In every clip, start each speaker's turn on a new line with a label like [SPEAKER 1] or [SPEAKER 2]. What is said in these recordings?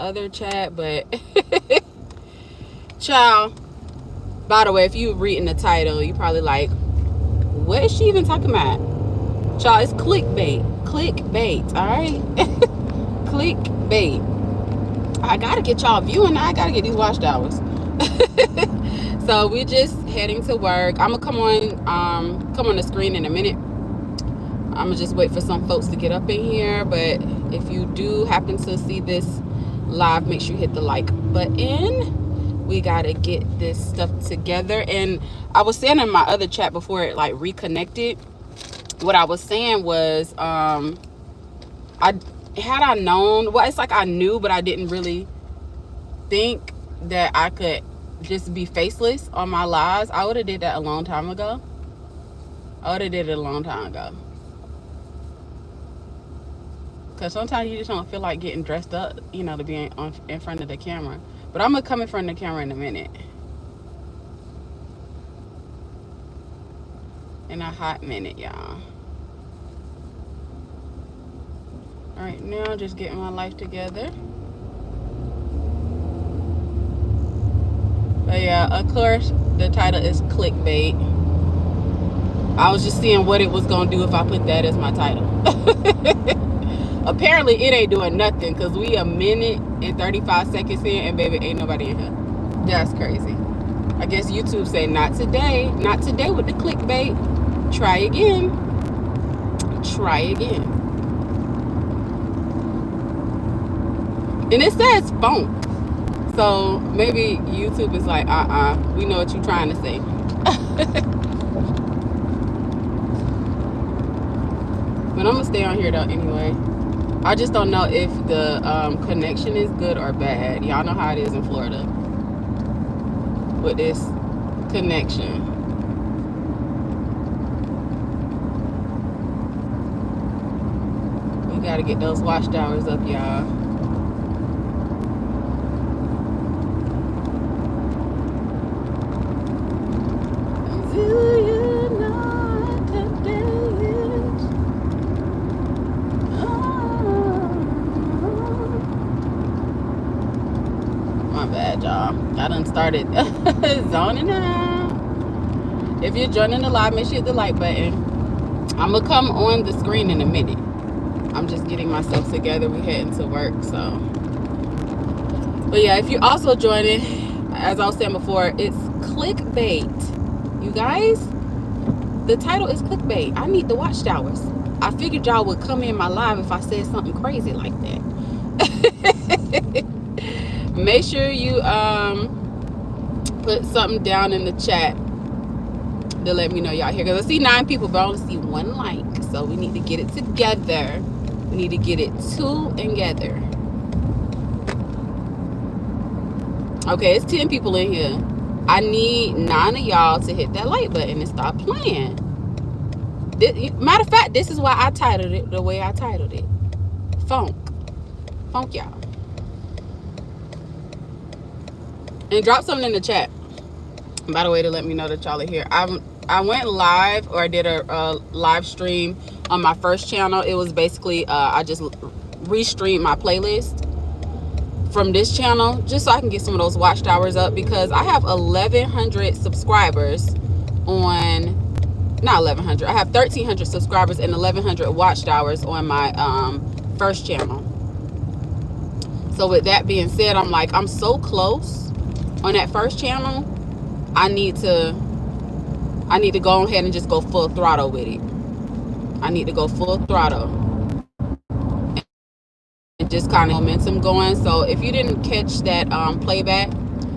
[SPEAKER 1] other chat, but child, by the way, if you reading the title, you probably like, what is she even talking about? Child, it's clickbait. Clickbait, all right? Clickbait. I gotta get y'all viewing. I gotta get these watch hours. So we're just heading to work. I'm gonna come on the screen in a minute. I'm gonna just wait for some folks to get up in here. But if you do happen to see this live, make sure you hit the like button. We gotta get this stuff together. And I was saying in my other chat before it like reconnected, what I was saying was I known, well, it's like I knew, but I didn't really think that I could just be faceless on my lives. I would have did that a long time ago. Because sometimes you just don't feel like getting dressed up, to be in front of the camera. But I'm going to come in front of the camera in a minute. In a hot minute, y'all. All right, now just getting my life together. But yeah, of course, the title is clickbait. I was just seeing what it was going to do if I put that as my title. Apparently, it ain't doing nothing because we a minute and 35 seconds in and baby, ain't nobody in here. That's crazy. I guess YouTube said, not today. Not today with the clickbait. Try again. And it says funk. So maybe YouTube is like, we know what you're trying to say. But I'm going to stay on here though anyway. I just don't know if the connection is good or bad. Y'all know how it is in Florida with this connection. We got to get those watch hours up, y'all. I done started zoning out. If you're joining the live, make sure you hit the like button. I'm gonna come on the screen in a minute. I'm just getting myself together. We're heading to work, so. But yeah, if you're also joining, as I was saying before, it's clickbait. You guys, the title is clickbait. I need the watch hours. I figured y'all would come in my live if I said something crazy like that. Make sure you put something down in the chat to let me know y'all here, because I see 9 people but I only see 1 like, so we need to get it together. We need to get it together. Okay, it's 10 people in here. I need 9 of y'all to hit that like button and stop playing. Matter of fact, this is why I titled it the way I titled it. Funk Yall. And drop something in the chat, by the way, to let me know that y'all are here. I went live, or I did a live stream on my first channel. It was basically I just restreamed my playlist from this channel just so I can get some of those watch hours up, because I have 1,100 subscribers on, not 1,100, I have 1,300 subscribers and 1,100 watch hours on my first channel. So with that being said, I'm like, I'm so close on that first channel. I need to go ahead and just go full throttle with it. I need to go full throttle and just kind of momentum going. So if you didn't catch that playback,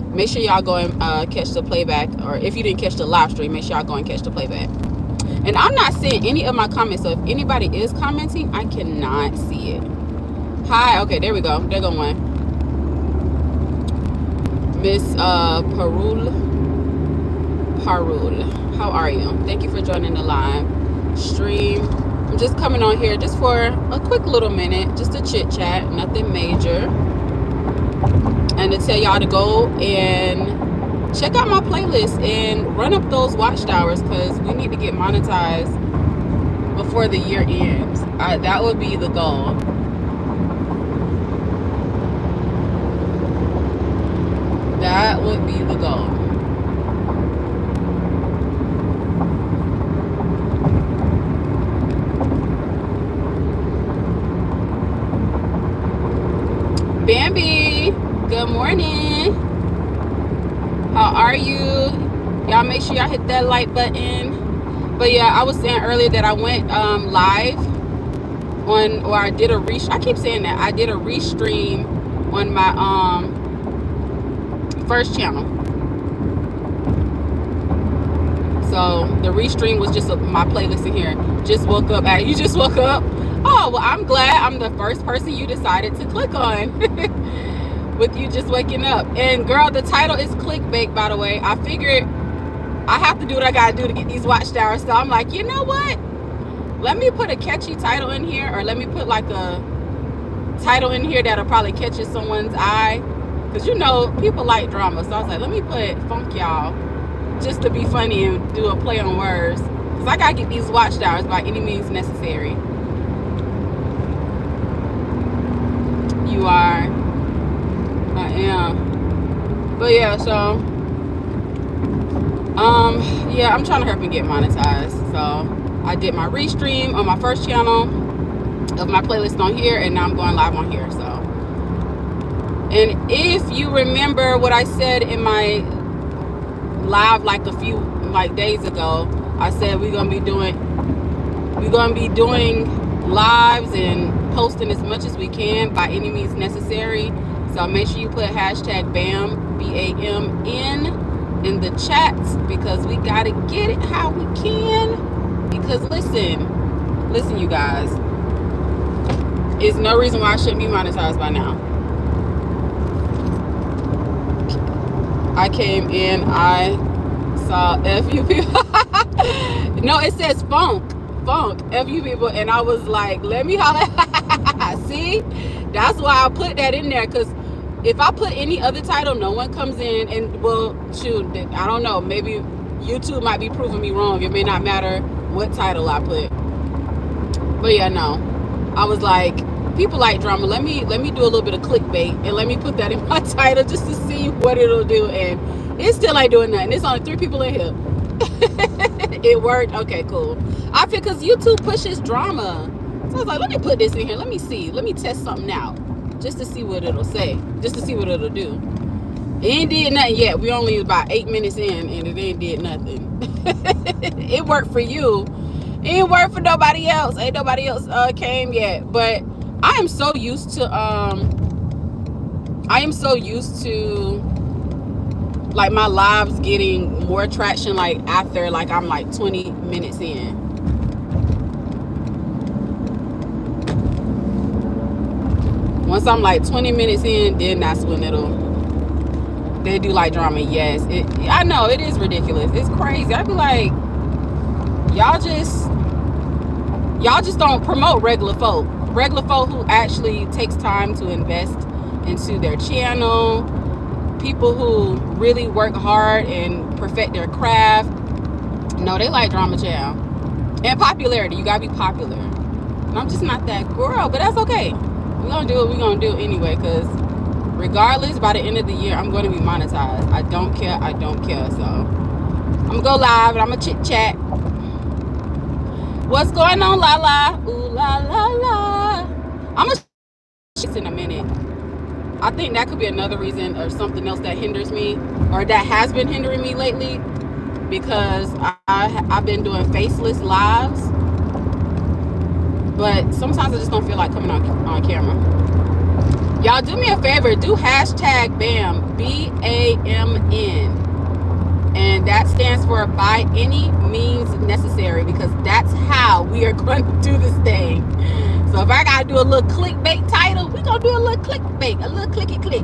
[SPEAKER 1] make sure y'all go and catch the playback. Or if you didn't catch the live stream, make sure y'all go and catch the playback. And I'm not seeing any of my comments, so if anybody is commenting, I cannot see it. Hi, okay, there we go. There go one. Miss Parul, how are you? Thank you for joining the live stream. I'm just coming on here just for a quick little minute, just to chit chat, nothing major, and to tell y'all to go and check out my playlist and run up those watch hours, because we need to get monetized before the year ends. That would be the goal. Bambi, good morning. How are you? Y'all make sure y'all hit that like button. But yeah, I was saying earlier that I went live on, or I did a I keep saying that I did a restream on my first channel. So the restream was just my playlist in here. Just woke up. You just woke up? Oh, well, I'm glad I'm the first person you decided to click on with you just waking up. And girl, the title is clickbait, by the way. I figured I have to do what I gotta do to get these watchtowers. So I'm like, you know what? Let me put a catchy title in here, or let me put like a title in here that'll probably catch someone's eye. Because you know, people like drama. So I was like, let me put Funk Yall, just to be funny and do a play on words. Because I gotta get these watchtowers by any means necessary. You are. I am. But yeah, so yeah, I'm trying to hurry and get monetized. So I did my restream on my first channel of my playlist on here, and now I'm going live on here. So, and if you remember what I said in my live like a few days ago, I said we're gonna be doing lives and posting as much as we can by any means necessary. So make sure you put hashtag BAM, BAMN, in the chats, because we gotta get it how we can. Because listen, you guys, there's no reason why I shouldn't be monetized by now. I came in, I saw FU people. No, it says funk FU people, and I was like, let me holler. See, that's why I put that in there, because if I put any other title, no one comes in. And well, shoot, I don't know, maybe YouTube might be proving me wrong. It may not matter what title I put. But yeah, no, I was like, people like drama, let me do a little bit of clickbait, and let me put that in my title just to see what it'll do. And it still ain't doing nothing. It's only 3 people in here. It worked. Okay, cool. I feel because YouTube pushes drama, so I was like, let me put this in here, let me see, let me test something out, just to see what it'll say, just to see what it'll do. It ain't did nothing yet. We only about 8 minutes in, and it ain't did nothing. It worked for you, it ain't worked for nobody else. Ain't nobody else came yet. But I am so used to like my lives getting more traction like after like I'm like 20 minutes in. Once I'm like 20 minutes in, then that's when they do like drama. Yes, I know it is ridiculous. It's crazy. I'd be like, y'all just don't promote regular folk who actually takes time to invest into their channel, people who really work hard and perfect their craft. No, they like drama, child, and popularity. You gotta be popular, and I'm just not that girl. But that's okay. We're gonna do what we're gonna do anyway, because regardless, by the end of the year, I'm going to be monetized. I don't care. So I'm gonna go live and I'm gonna chit chat. What's going on, Lala? Ooh, la la la. I'm gonna shit in a minute. I think that could be another reason, or something else that hinders me, or that has been hindering me lately, because I've been doing faceless lives, but sometimes I just don't feel like coming on camera. Y'all do me a favor, do hashtag BAM, BAMN, and that stands for by any means necessary, because that's how we are going to do this thing. So if I gotta do a little clickbait title, we gonna do a little clickbait, a little clicky click.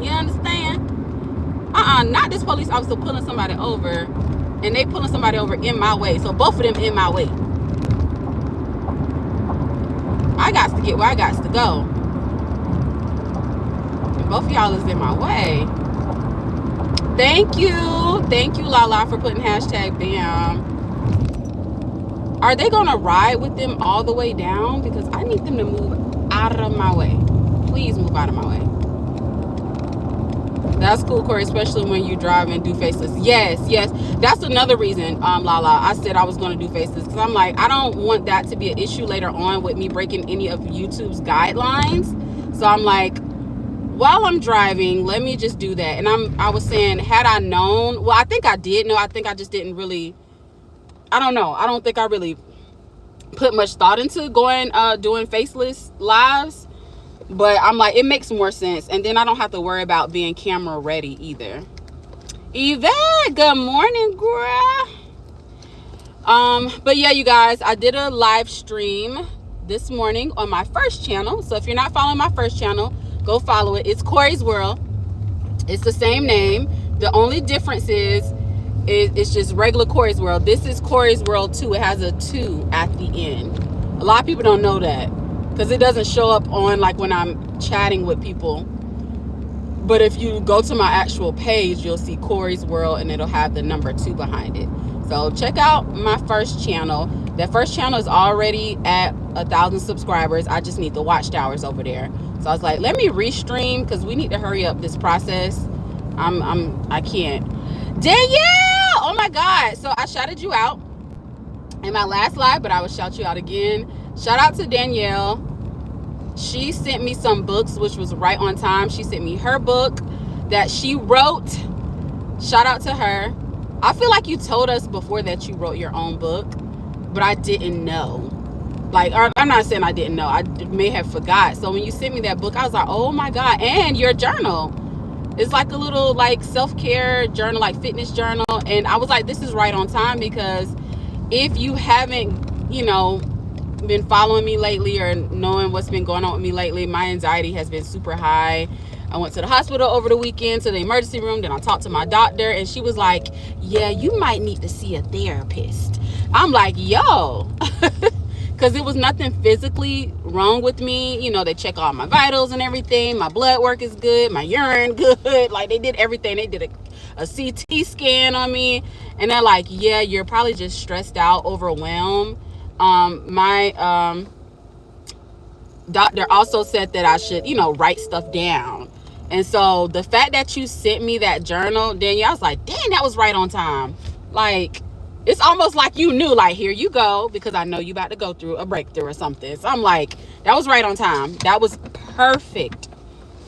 [SPEAKER 1] You understand? Not this police officer pulling somebody over, and they pulling somebody over in my way. So both of them in my way. I got to get where I got to go. And both of y'all is in my way. Thank you, Lala, for putting hashtag BAM. Are they gonna ride with them all the way down? Because I need them to move out of my way. Please move out of my way. That's cool, Corey, especially when you drive and do faceless. Yes. That's another reason, Lala, I said I was going to do faceless, because I'm like, I don't want that to be an issue later on with me breaking any of YouTube's guidelines. So I'm like, while I'm driving, let me just do that. And I was saying, had I known, well, I think I did know. I think I just didn't really, I don't know. I don't think I really put much thought into going doing faceless lives. But I'm like, it makes more sense. And then I don't have to worry about being camera ready either. Yvette, good morning, girl. But yeah, you guys, I did a live stream this morning on my first channel. So if you're not following my first channel, go follow it. It's Corey's World. It's the same name. The only difference is it's just regular Corey's World. This is Corey's World 2. It has a 2 at the end. A lot of people don't know that because it doesn't show up on like when I'm chatting with people. But if you go to my actual page, you'll see Corey's World and it'll have the number 2 behind it. So check out my first channel. That first channel is already at 1,000 subscribers. I just need the watch hours over there. So I was like, let me restream because we need to hurry up this process. I can't. Danielle! Oh my God. So I shouted you out in my last live, but I will shout you out again. Shout out to Danielle. She sent me some books, which was right on time. She sent me her book that she wrote. Shout out to her. I feel like you told us before that you wrote your own book, but I didn't know. Like, I'm not saying I didn't know. I may have forgot. So when you sent me that book, I was like, oh my God. And your journal. It's like a little like self-care journal, like fitness journal. And I was like, this is right on time because if you haven't, you know, been following me lately or knowing what's been going on with me lately, my anxiety has been super high. I went to the hospital over the weekend, to the emergency room. Then I talked to my doctor and she was like, yeah, you might need to see a therapist. I'm like, yo, because it was nothing physically wrong with me. You know, they check all my vitals and everything. My blood work is good. My urine good. Like they did everything. They did a CT scan on me. And they're like, yeah, you're probably just stressed out, overwhelmed. My doctor also said that I should, you know, write stuff down. And so the fact that you sent me that journal, Danielle, I was like, dang, that was right on time. Like, it's almost like you knew, like, here you go, because I know you about to go through a breakthrough or something. So I'm like, that was right on time. That was perfect.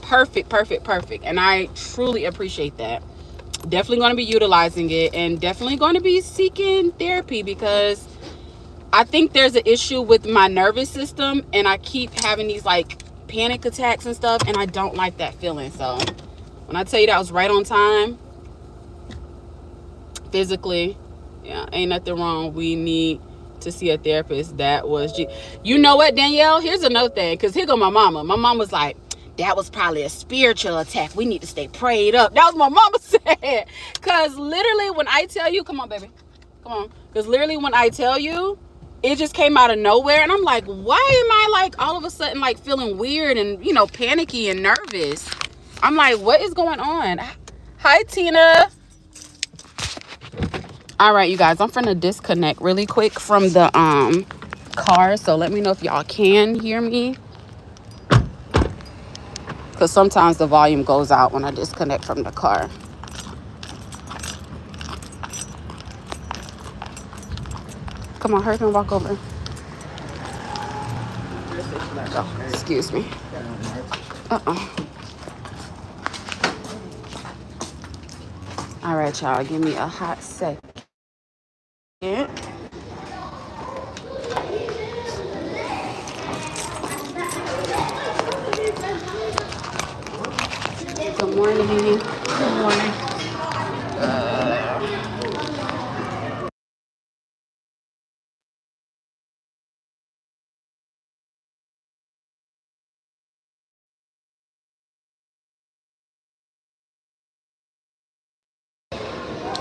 [SPEAKER 1] Perfect, perfect, perfect. And I truly appreciate that. Definitely going to be utilizing it and definitely going to be seeking therapy because I think there's an issue with my nervous system and I keep having these like panic attacks and stuff and I don't like that feeling. So when I tell you that was right on time, physically, yeah, ain't nothing wrong. We need to see a therapist. That was, you know what, Danielle? Here's another thing, because here go my mama. My mom was like, that was probably a spiritual attack. We need to stay prayed up. That was my mama said. Because literally when I tell you, come on, baby. Come on. Because literally when I tell you, it just came out of nowhere. And I'm like, why am I like all of a sudden like feeling weird and, you know, panicky and nervous? I'm like, what is going on? Hi, Tina. All right, you guys, I'm finna disconnect really quick from the car. So let me know if y'all can hear me. Because sometimes the volume goes out when I disconnect from the car. Come on, hurry up and walk over. Oh, excuse me. All right, y'all, give me a hot second. Good morning. Good morning.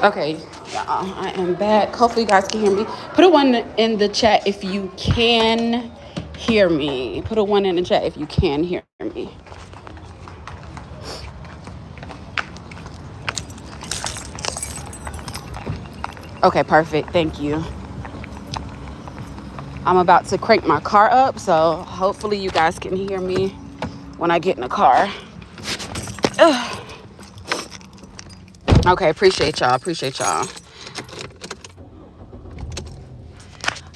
[SPEAKER 1] Okay, y'all, I am back. Hopefully you guys can hear me. Put a 1 in the chat if you can hear me. Put a 1 in the chat if you can hear me. Okay, perfect. Thank you. I'm about to crank my car up, so hopefully you guys can hear me when I get in the car. Ugh. Okay, appreciate y'all.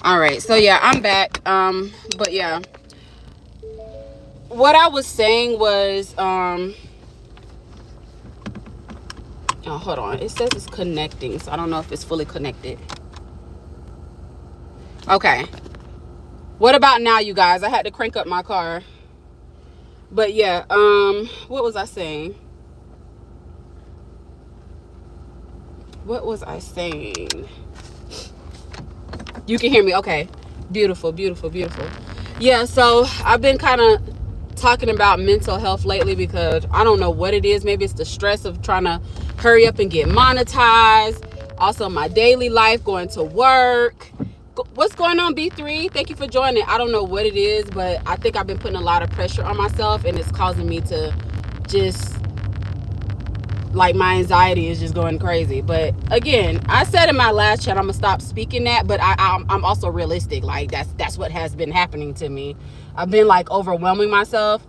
[SPEAKER 1] All right, so yeah, I'm back. But yeah, what I was saying was, oh, hold on. It says it's connecting, so I don't know if it's fully connected. Okay. What about now, you guys? I had to crank up my car. But yeah, what was I saying? What was I saying? You can hear me. Okay. Beautiful, beautiful, beautiful. Yeah, so I've been kind of talking about mental health lately because I don't know what it is. Maybe it's the stress of trying to hurry up and get monetized. Also, my daily life, going to work. What's going on, B3? Thank you for joining. I don't know what it is, but I think I've been putting a lot of pressure on myself, and it's causing me to just, like, my anxiety is just going crazy. But again, I said in my last chat I'm gonna stop speaking that, but I'm also realistic. Like, that's what has been happening to me. I've been like overwhelming myself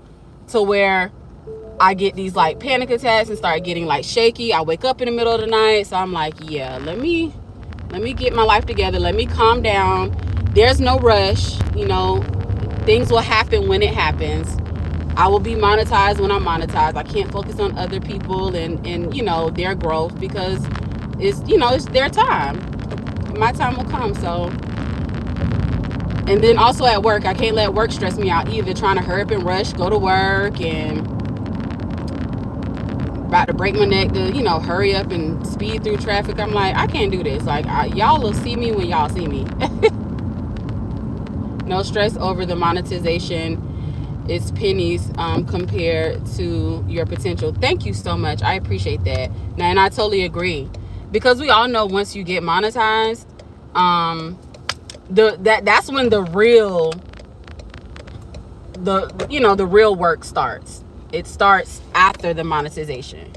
[SPEAKER 1] to where I get these like panic attacks and start getting like shaky. I wake up in the middle of the night, so I'm like, yeah, let me get my life together. Let me calm down. There's no rush. You know, things will happen when it happens. I will be monetized when I'm monetized. I can't focus on other people and you know, their growth because it's, you know, it's their time. My time will come. So, and then also at work, I can't let work stress me out either. Trying to hurry up and rush, go to work, and about to break my neck to, you know, hurry up and speed through traffic. I'm like, I can't do this. Like, y'all will see me when y'all see me. No stress over the monetization. It's pennies compared to your potential. Thank you so much. I appreciate that. Now, and I totally agree, because we all know once you get monetized, that's when the real work starts. It starts after the monetization.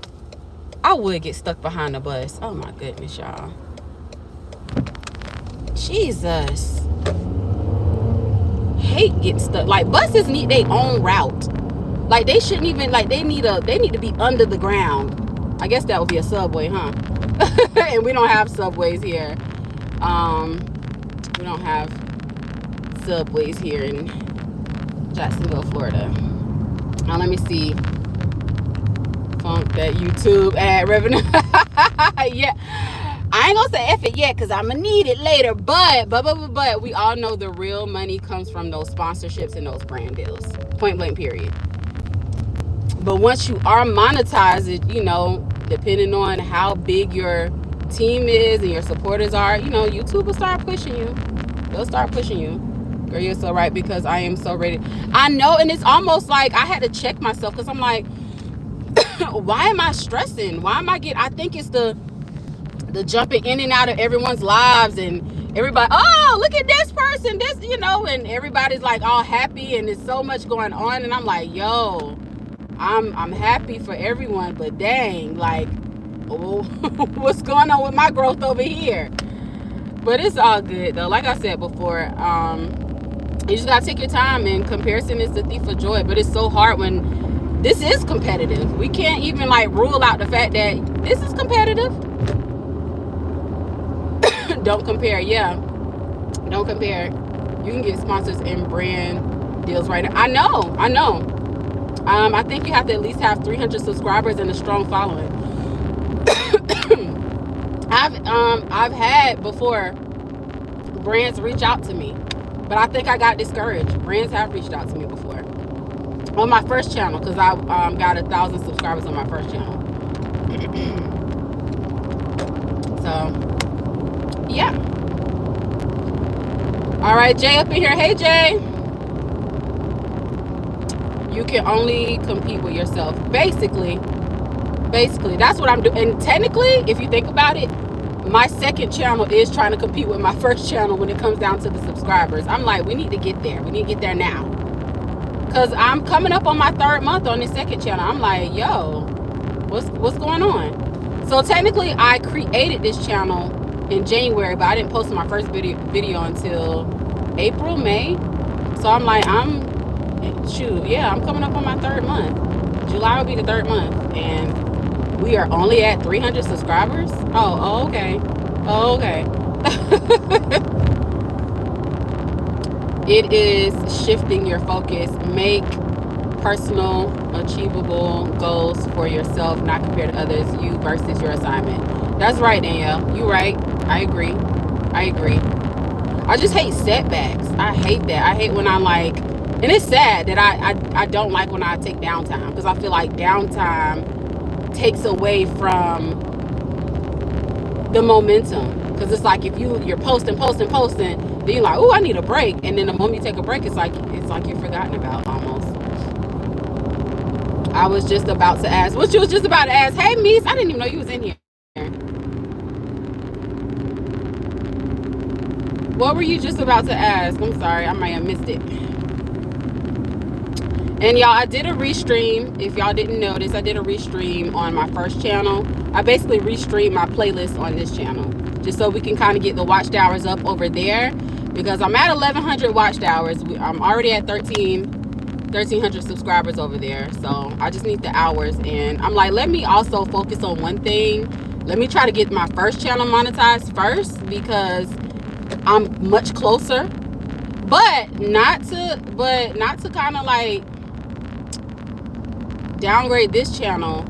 [SPEAKER 1] I would get stuck behind the bus. Oh my goodness, y'all. Jesus. Hate getting stuck. Like, buses need their own route. Like, they shouldn't even, like, they need to be under the ground. I guess that would be a subway, huh? And we don't have subways here. We don't have subways here in Jacksonville, Florida. Now let me see. Funk that YouTube ad revenue. Yeah. I ain't gonna say F it yet because I'm gonna need it later. But we all know the real money comes from those sponsorships and those brand deals. Point blank, period. But once you are monetized, you know, depending on how big your team is and your supporters are, you know, YouTube will start pushing you. They'll start pushing you. Girl, you're so right, because I am so ready. I know, and it's almost like I had to check myself because I'm like, why am I stressing? Why am I I think it's the jumping in and out of everyone's lives, and everybody, oh, look at this person, this, you know, and everybody's like all happy and there's so much going on, and I'm like, yo, I'm happy for everyone, but dang, like, oh, what's going on with my growth over here? But it's all good though. Like I said before, you just gotta take your time, and comparison is the thief of joy. But it's so hard when this is competitive. We can't even like rule out the fact that this is competitive. Don't compare. Yeah, don't compare. You can get sponsors and brand deals right now. I know. I think you have to at least have 300 subscribers and a strong following. I've had before brands reach out to me, but I think I got discouraged. Brands have reached out to me before on my first channel, because I got 1,000 subscribers on my first channel. So yeah. All right, Jay up in here. Hey, Jay. You can only compete with yourself. Basically, that's what I'm doing. And technically, if you think about it, my second channel is trying to compete with my first channel when it comes down to the subscribers. I'm like, we need to get there. We need to get there now. Because I'm coming up on my 3rd month on this second channel. I'm like, yo, what's going on? So technically, I created this channel in January, but I didn't post my first video until April, May. So I'm like, I'm coming up on my 3rd month. July will be the 3rd month, and we are only at 300 subscribers. Oh, okay. It is shifting your focus. Make personal, achievable goals for yourself, not compared to others, you versus your assignment. That's right, Danielle. You right. I agree. I agree. I just hate setbacks. I hate that. I hate when I'm like, and it's sad that I don't like when I take downtime, because I feel like downtime takes away from the momentum. Because it's like if you're posting, then you're like, oh, I need a break, and then the moment you take a break, it's like you're forgotten about almost. I was just about to ask. What you was just about to ask? Hey, Mies, I didn't even know you was in here. What were you just about to ask? I'm sorry, I might have missed it. And y'all, I did a restream. If y'all didn't notice, I did a restream on my first channel. I basically restreamed my playlist on this channel, just so we can kind of get the watch hours up over there, because I'm at 1,100 watch hours. I'm already at 1,300 subscribers over there. So I just need the hours. And I'm like, let me also focus on one thing. Let me try to get my first channel monetized first, because I'm much closer. But not to kind of like downgrade this channel.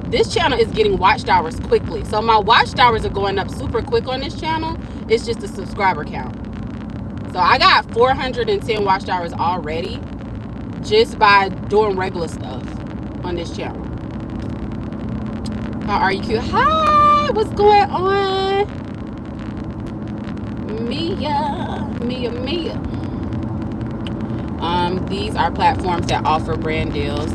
[SPEAKER 1] This channel is getting watched hours quickly. So my watched hours are going up super quick on this channel. It's just the subscriber count. So I got 410 watched hours already just by doing regular stuff on this channel. How are you, cute? Hi, what's going on? Mia. These are platforms that offer brand deals.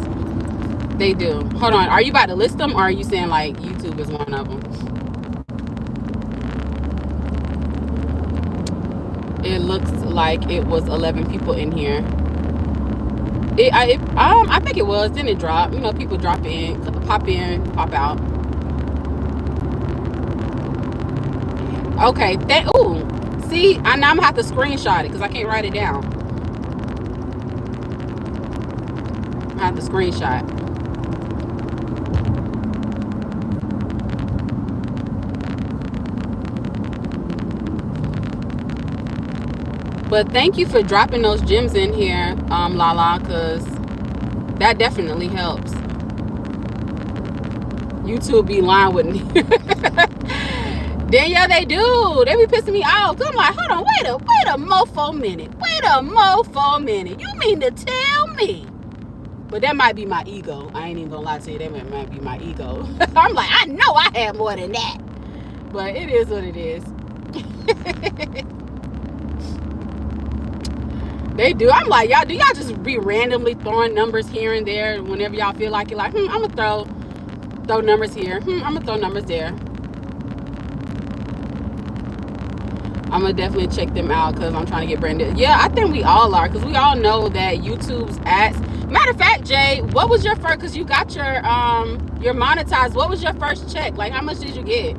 [SPEAKER 1] They do. Hold on. Are you about to list them, or are you saying like YouTube is one of them? It looks like it was 11 people in here. I think it was. Then it dropped. You know, people drop in, pop out. Okay. Ooh. See, now I'm gonna have to screenshot it because I can't write it down. I have to screenshot. But thank you for dropping those gems in here, Lala, because that definitely helps. YouTube be lying with me. Danielle, they do. They be pissing me off. I'm like, hold on, wait a mofo minute. You mean to tell me? But that might be my ego. I ain't even gonna lie to you. That might be my ego. I'm like, I know I have more than that. But it is what it is. They do. I'm like, y'all, do y'all just be randomly throwing numbers here and there whenever y'all feel like it? Like, I'm gonna throw numbers here. I'm gonna throw numbers there. I'm gonna definitely check them out because I'm trying to get branded. Yeah, I think we all are, because we all know that YouTube's ads. Matter of fact, Jay, what was your first? Because you got your monetized. What was your first check? Like, how much did you get?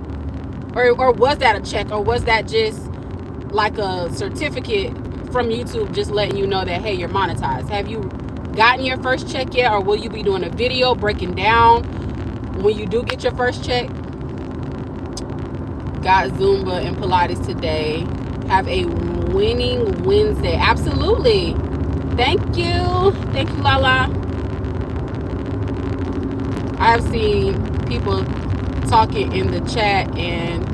[SPEAKER 1] Or was that a check, or was that just like a certificate from YouTube just letting you know that, hey, you're monetized? Have you gotten your first check yet, or will you be doing a video breaking down when you do get your first check? Got Zumba and Pilates today. Have a winning Wednesday. Absolutely. Thank you, Lala. I've seen people talking in the chat and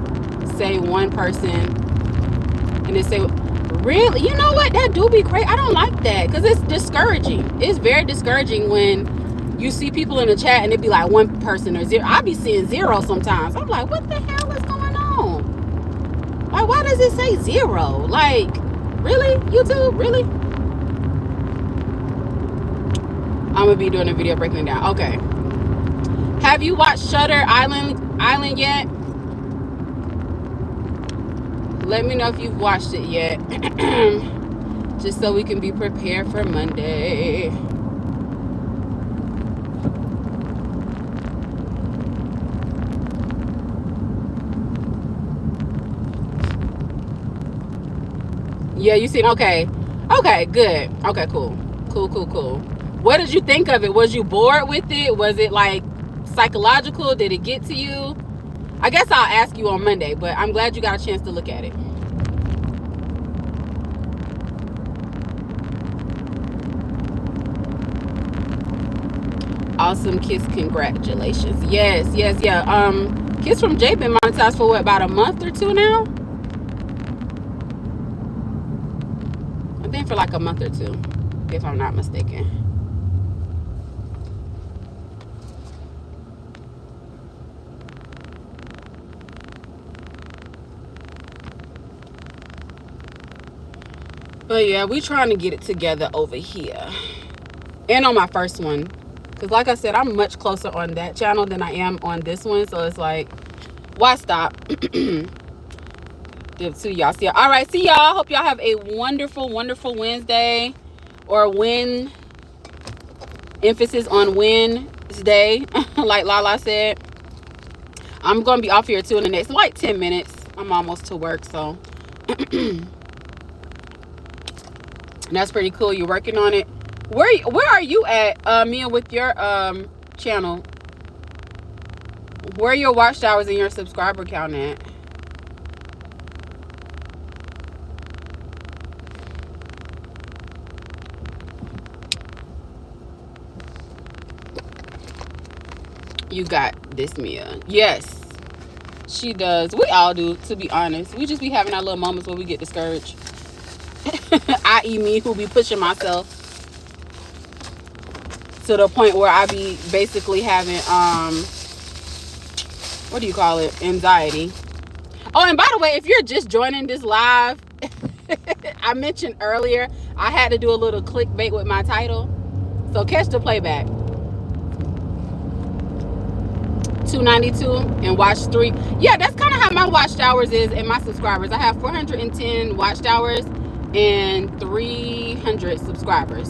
[SPEAKER 1] say one person, and they say, really? You know what? That do be great. I don't like that, because it's discouraging. It's very discouraging when you see people in the chat and it be like one person or zero. I be seeing zero sometimes. I'm like, what the hell is going on? Like, why does it say zero? Like, really? YouTube? Really? I'm gonna be doing a video breaking it down. Okay. Have you watched Shutter Island yet? Let me know if you've watched it yet. Just so we can be prepared for Monday. Yeah, you seen? Okay, good. Okay, cool. What did you think of it? Was you bored with it? Was it like psychological? Did it get to you? I guess I'll ask you on Monday, but I'm glad you got a chance to look at it. Awesome Kiss, congratulations. Yes, yeah. Kiss from Jay been monetized for what, about a month or two now? I think for like a month or two, if I'm not mistaken. But yeah, we trying to get it together over here. And on my first one. Because like I said, I'm much closer on that channel than I am on this one. So it's like, why stop? To y'all. See y'all. All right, see y'all. Hope y'all have a wonderful, wonderful Wednesday. Or win. Emphasis on Wednesday. Like Lala said. I'm going to be off here too in the next like 10 minutes. I'm almost to work, so. That's pretty cool. You're working on it. Where are you at, Mia, with your channel? Where are your watch hours and your subscriber count at? You got this, Mia. Yes, she does. We all do, to be honest. We just be having our little moments where we get discouraged. I.e. me, who be pushing myself to the point where I be basically having what do you call it, anxiety. Oh, and by the way, if you're just joining this live, I mentioned earlier I had to do a little clickbait with my title, so catch the playback. 292 and watch 3. Yeah, that's kind of how my watch hours is and my subscribers. I have 410 watch hours and 300 subscribers.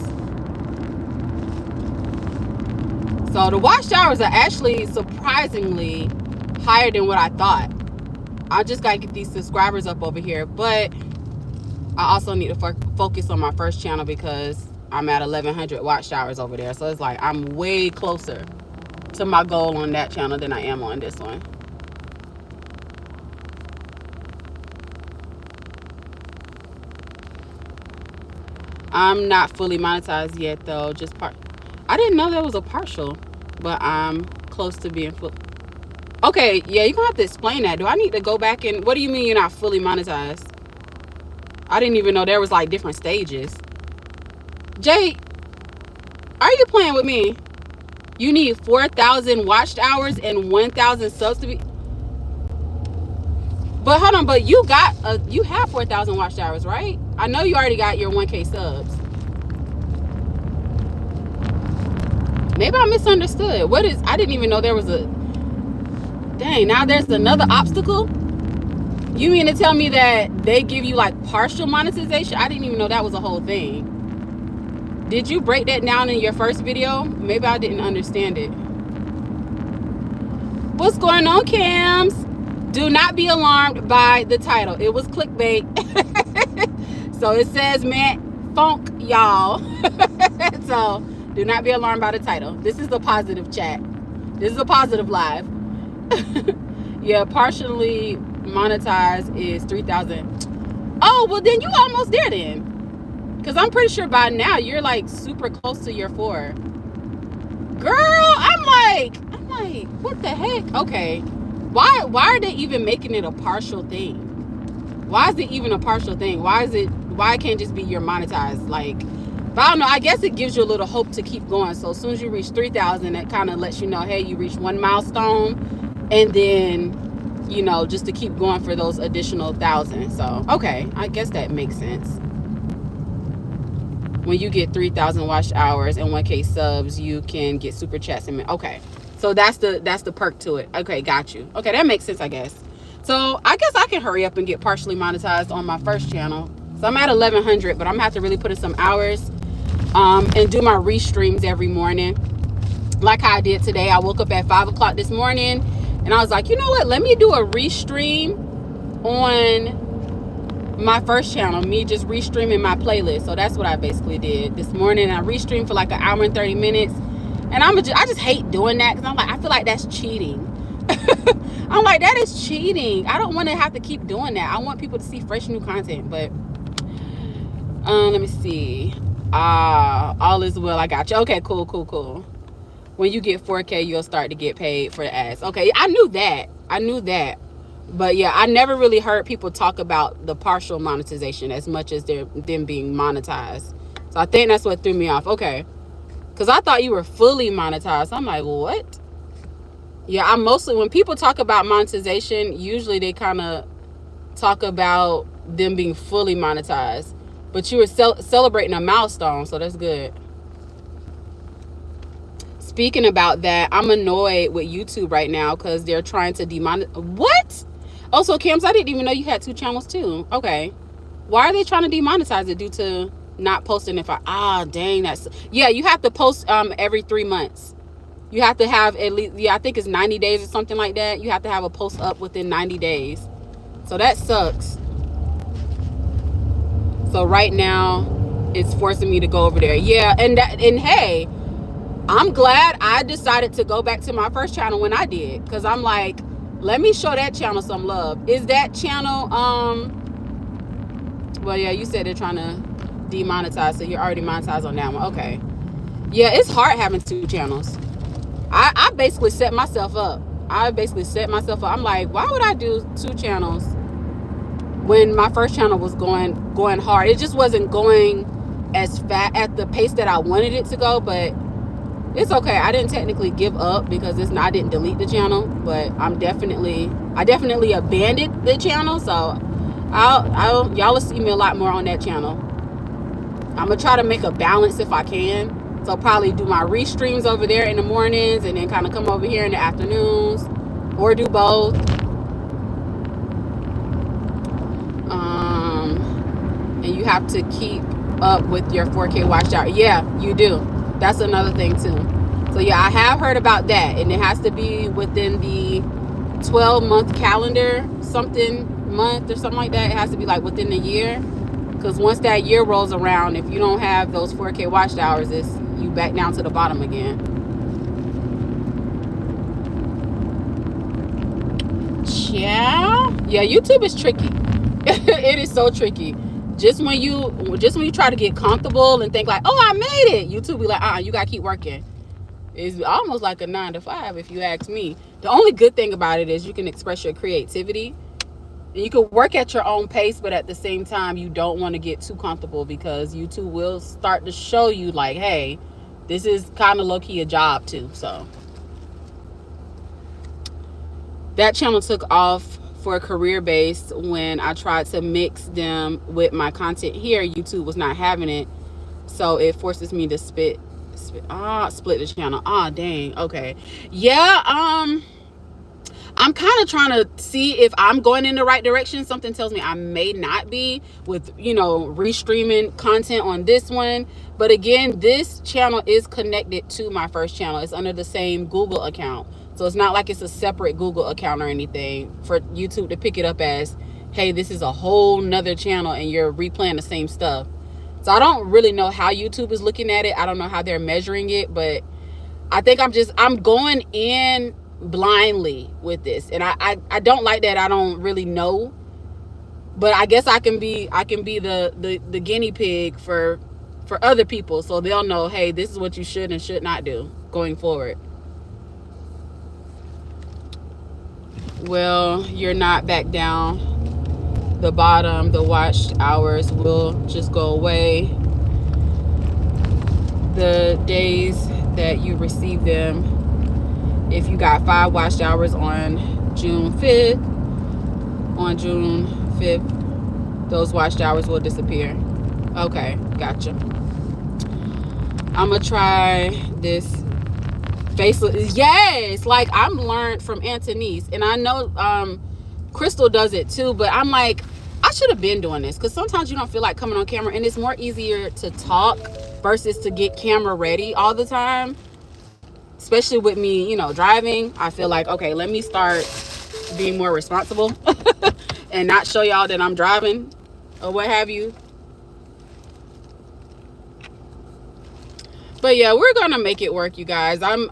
[SPEAKER 1] So the watch hours are actually surprisingly higher than what I thought. I just gotta get these subscribers up over here, but I also need to focus on my first channel because I'm at 1100 watch hours over there. So it's like I'm way closer to my goal on that channel than I am on this one. I'm not fully monetized yet though, just part. I didn't know that was a partial, but I'm close to being full. Okay, yeah, you're gonna have to explain that. Do I need to go back and, what do you mean you're not fully monetized? I didn't even know there was like different stages. Jay, are you playing with me? You need 4,000 watched hours and 1,000 subs to be. But hold on, but you have 4,000 watched hours, right? I know you already got your 1K subs. Maybe I misunderstood. What is, I didn't even know there was a, dang, now there's another obstacle? You mean to tell me that they give you like partial monetization? I didn't even know that was a whole thing. Did you break that down in your first video? Maybe I didn't understand it. What's going on, Cams? Do not be alarmed by the title. It was clickbait. So it says, man, Funk Yall. So do not be alarmed by the title. This is the positive chat. This is a positive live. Yeah, partially monetized is 3,000. Oh, well then you almost there then. Because I'm pretty sure by now you're like super close to your 4. Girl, I'm like, what the heck? Okay. Why are they even making it a partial thing? Why is it even a partial thing? Why it can't just be you're monetized? Like, but I don't know. I guess it gives you a little hope to keep going. So as soon as you reach 3,000, that kind of lets you know, hey, you reached one milestone. And then, you know, just to keep going for those additional 1,000. So, okay. I guess that makes sense. When you get 3,000 watch hours and 1K subs, you can get super chats. And okay. So that's the perk to it. Okay, got you. Okay, that makes sense, I guess. So I guess I can hurry up and get partially monetized on my first channel. So I'm at 1,100, but I'm gonna have to really put in some hours and do my restreams every morning. Like how I did today. I woke up at 5 o'clock this morning and I was like, you know what? Let me do a restream on my first channel, me just restreaming my playlist. So that's what I basically did this morning. I restreamed for like an hour and 30 minutes. And I just hate doing that because I'm like, I feel like that's cheating. I'm like, that is cheating. I don't want to have to keep doing that. I want people to see fresh new content. But let me see. All is well. I got you. Okay, cool. When you get 4K, you'll start to get paid for ads. Okay, I knew that. I knew that. But yeah, I never really heard people talk about the partial monetization as much as them being monetized. So I think that's what threw me off. Okay. Because I thought you were fully monetized. I'm like, what? Yeah, I mostly, when people talk about monetization, usually they kind of talk about them being fully monetized. But you were celebrating a milestone, so that's good. Speaking about that, I'm annoyed with YouTube right now because they're trying to demonetize. What? Also, Cams, I didn't even know you had 2 channels too. Okay. Why are they trying to demonetize it due to not posting? Dang, that's, yeah, you have to post every 3 months. You have to have at least, yeah, I think it's 90 days or something like that. You have to have a post up within 90 days. So that sucks. So right now it's forcing me to go over there. Yeah, and hey, I'm glad I decided to go back to my first channel when I did, because I'm like, let me show that channel some love. Is that channel well, yeah, you said they're trying to demonetize, so you're already monetized on that one. Okay. Yeah, it's hard having 2 channels. I basically set myself up. I'm like, why would I do 2 channels when my first channel was going hard? It just wasn't going as fast at the pace that I wanted it to go, but it's okay. I didn't technically give up because I didn't delete the channel, but I definitely abandoned the channel. So y'all will see me a lot more on that channel. I'm gonna try to make a balance if I can. So probably do my restreams over there in the mornings and then kind of come over here in the afternoons, or do both. And you have to keep up with your 4K watch hour. Yeah, you do. That's another thing too. So yeah, I have heard about that, and it has to be within the 12-month calendar, something month or something like that. It has to be like within the year, because once that year rolls around, if you don't have those 4K watch hours, you back down to the bottom again. Yeah, YouTube is tricky. It is so tricky. Just when you try to get comfortable and think like, oh, I made it, YouTube be like, you gotta keep working. It's almost like a 9 to 5 if you ask me. The only good thing about it is you can express your creativity. And you can work at your own pace, but at the same time, you don't want to get too comfortable, because YouTube will start to show you like, hey, this is kind of low-key a job too. So that channel took off for career based. When I tried to mix them with my content here, YouTube was not having it, so it forces me to split the channel. Dang. Okay. Yeah, I'm kind of trying to see if I'm going in the right direction. Something tells me I may not be, with restreaming content on this one. But again, this channel is connected to my first channel. It's under the same Google account, so it's not like it's a separate Google account or anything for YouTube to pick it up as, hey, this is a whole nother channel and you're replaying the same stuff. So I don't really know how YouTube is looking at it. I don't know how they're measuring it, but I think I'm going in blindly with this, and I don't like that. I don't really know, but I guess I can be the guinea pig for other people, so they'll know, hey, this is what you should and should not do going forward. Well, you're not back down the bottom. The watch hours will just go away the days that you receive them. If you got 5 watch hours on June 5th, those watch hours will disappear. Okay, gotcha. I'm gonna try this faceless. Yes, like I'm learned from Antonice, and I know Crystal does it too, but I'm like, I should have been doing this, because sometimes you don't feel like coming on camera, and it's more easier to talk versus to get camera ready all the time. Especially with me, driving, I feel like, okay, let me start being more responsible and not show y'all that I'm driving or what have you. But yeah, we're gonna make it work, you guys. I'm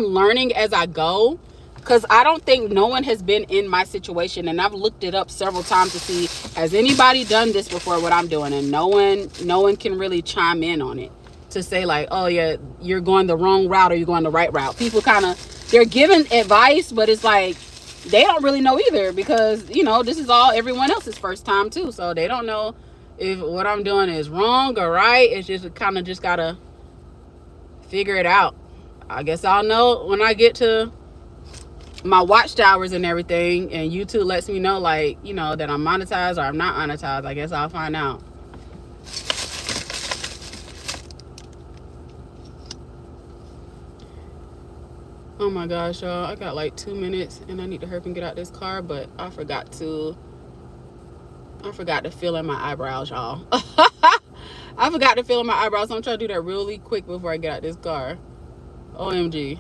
[SPEAKER 1] learning as I go, because I don't think no one has been in my situation, and I've looked it up several times to see, has anybody done this before, what I'm doing, and no one can really chime in on it. to say like, oh yeah, you're going the wrong route or you're going the right route. People kind of, they're giving advice, but it's like they don't really know either, because you know, this is all everyone else's first time too, so they don't know if what I'm doing is wrong or right. It's just kind of just gotta figure it out. I guess I'll know when I get to my watch hours and everything, and YouTube lets me know, like, you know, that I'm monetized or I'm not monetized. I guess I'll find out. Oh my gosh, y'all, I got like 2 minutes and I need to hurry up and get out this car, but I forgot to fill in my eyebrows, y'all. I forgot to fill in my eyebrows, so I'm trying to do that really quick before I get out this car. OMG.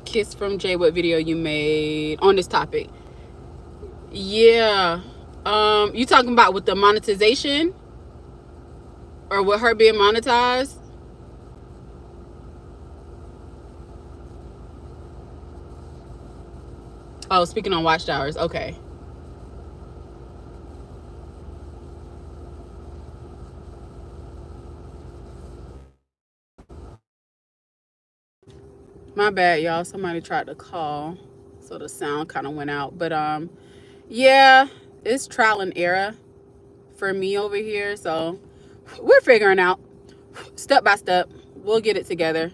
[SPEAKER 1] Kiss from Jay, what video you made on this topic? Yeah. You talking about with the monetization? Or with her being monetized? Oh, speaking on watchtowers. Okay. My bad, y'all. Somebody tried to call, so the sound kind of went out. But yeah, it's trial and error for me over here. So we're figuring out step by step. We'll get it together.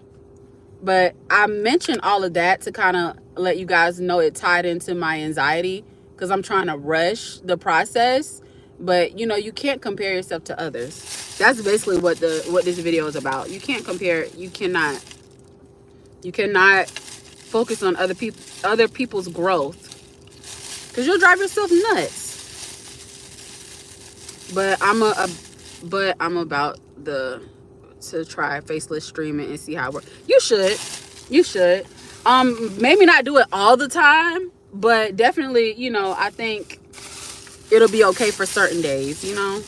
[SPEAKER 1] But I mentioned all of that to kind of let you guys know it tied into my anxiety, because I'm trying to rush the process. But you know, you can't compare yourself to others. That's basically what this video is about. You can't compare. You cannot focus on other people's growth, because you'll drive yourself nuts. But I'm about to try faceless streaming and see how it works. You should. Maybe not do it all the time, but definitely, you know, I think it'll be okay for certain days, you know.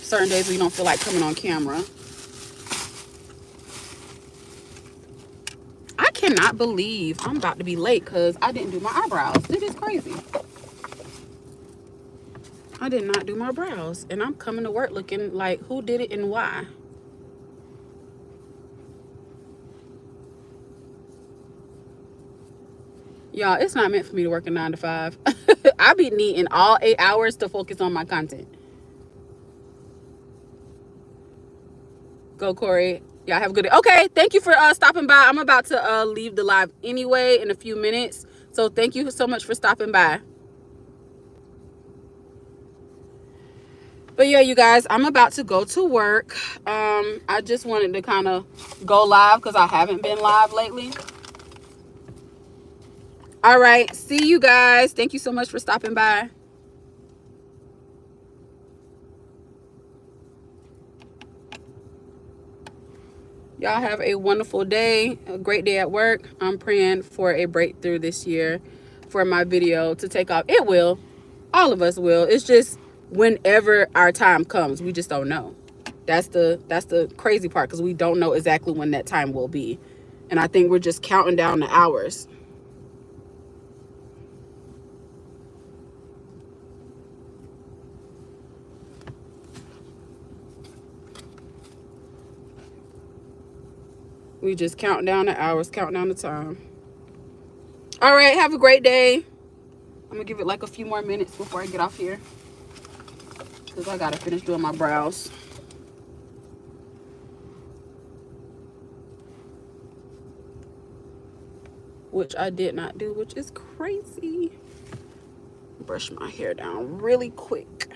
[SPEAKER 1] Certain days we don't feel like coming on camera. I cannot believe I'm about to be late because I didn't do my eyebrows. This is crazy. I did not do my brows, and I'm coming to work looking like who did it and why. Y'all, it's not meant for me to work a 9 to 5. I be needing all 8 hours to focus on my content. Go, Corey. Y'all have a good day. Okay, thank you for stopping by. I'm about to leave the live anyway in a few minutes. So thank you so much for stopping by. But yeah, you guys, I'm about to go to work. I just wanted to kind of go live because I haven't been live lately. All right, see you guys. Thank you so much for stopping by. Y'all have a wonderful day, a great day at work. I'm praying for a breakthrough this year for my video to take off. It will. All of us will. It's just whenever our time comes, we just don't know. That's the crazy part, because we don't know exactly when that time will be. And I think we're just counting down the hours. We just count down the hours, count down the time. All right, have a great day. I'm gonna give it like a few more minutes before I get off here, because I gotta finish doing my brows. Which I did not do, which is crazy. Brush my hair down really quick.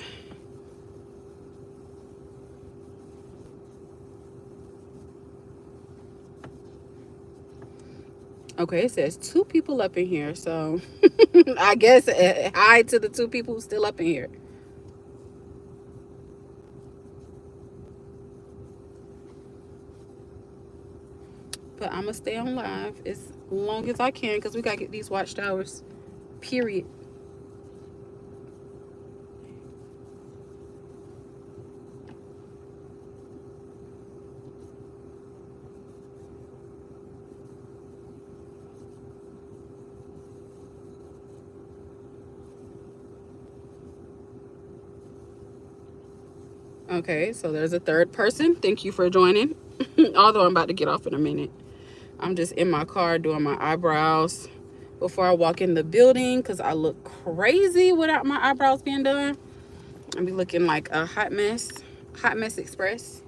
[SPEAKER 1] Okay, it says 2 people up in here, so I guess hi to the 2 people still up in here. But I'm gonna stay on live as long as I can, because we gotta get these watchtowers, period. Okay, so there's a third person. Thank you for joining. Although I'm about to get off in a minute. I'm just in my car doing my eyebrows before I walk in the building because I look crazy without my eyebrows being done. I'll be looking like a hot mess express.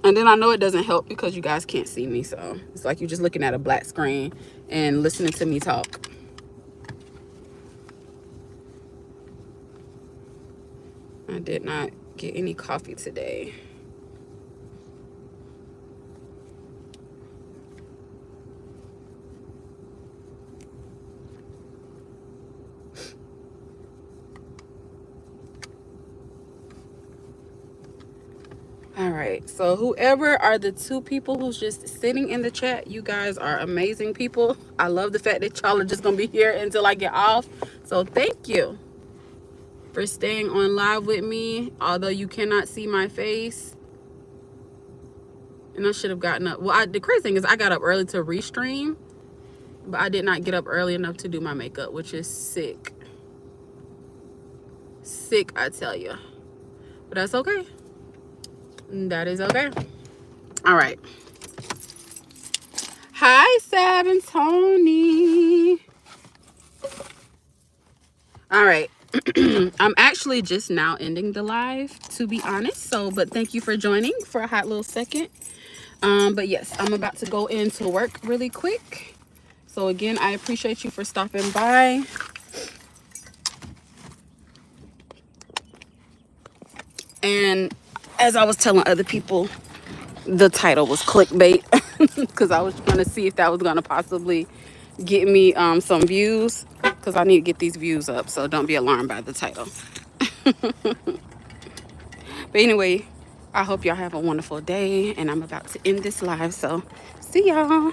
[SPEAKER 1] And then I know it doesn't help because you guys can't see me, so it's like you're just looking at a black screen and listening to me talk. I did not get any coffee today. All right, so whoever are the two people who's just sitting in the chat, you guys are amazing people. I love the fact that y'all are just gonna be here until I get off. So thank you for staying on live with me, although you cannot see my face. And I should have gotten up. Well, the crazy thing is I got up early to restream, but I did not get up early enough to do my makeup, which is sick. Sick, I tell you. But that's okay. That is okay. All right. Hi, Sab and Tony. All right. I'm actually just now ending the live, to be honest. So, but thank you for joining for a hot little second. But yes, I'm about to go into work really quick. So again, I appreciate you for stopping by. And as I was telling other people, the title was clickbait because I was trying to see if that was going to possibly get me some views, because I need to get these views up. So don't be alarmed by the title. But anyway, I hope y'all have a wonderful day, and I'm about to end this live. So see y'all.